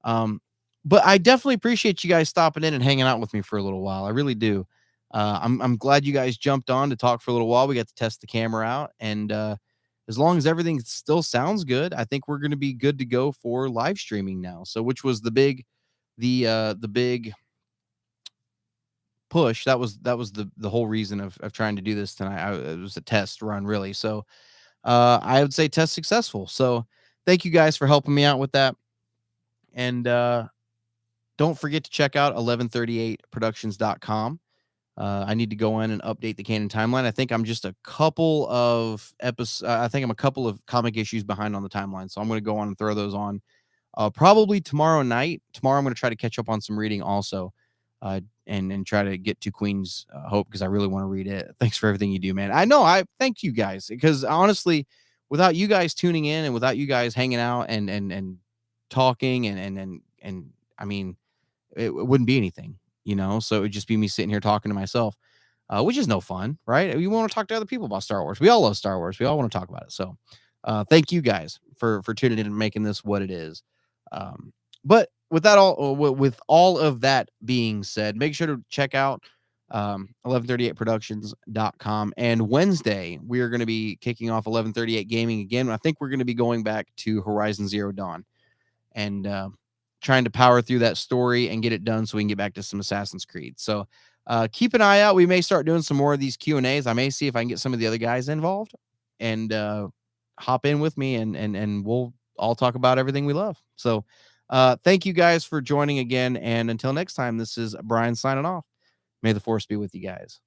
Um, but I definitely appreciate you guys stopping in and hanging out with me for a little while. I really do. I'm glad you guys jumped on to talk for a little while. We got to test the camera out, and as long as everything still sounds good, I think we're going to be good to go for live streaming now. So, which was the big push. That was the whole reason of trying to do this tonight. It was a test run, really. So, I would say test successful. So, thank you guys for helping me out with that. And don't forget to check out 1138productions.com. I need to go in and update the Canon timeline. I think I'm just a couple of episodes. I think I'm a couple of comic issues behind on the timeline. So I'm going to go on and throw those on probably tomorrow night. Tomorrow, I'm going to try to catch up on some reading also, and try to get to Queen's Hope because I really want to read it. Thanks for everything you do, man. I know. I thank you guys because honestly, without you guys tuning in and without you guys hanging out and talking and I mean, it wouldn't be anything, So it would just be me sitting here talking to myself, which is no fun, right? We want to talk to other people about Star Wars. We all love Star Wars. We all want to talk about it. So, thank you guys for tuning in and making this what it is. But with all of that being said, make sure to check out 1138productions.com. And Wednesday, we are going to be kicking off 1138 gaming again. I think we're going to be going back to Horizon Zero Dawn and trying to power through that story and get it done so we can get back to some Assassin's Creed. So keep an eye out. We may start doing some more of these Q&As. I may see if I can get some of the other guys involved and hop in with me and we'll all talk about everything we love. So thank you guys for joining again. And until next time, this is Brian signing off. May the force be with you guys.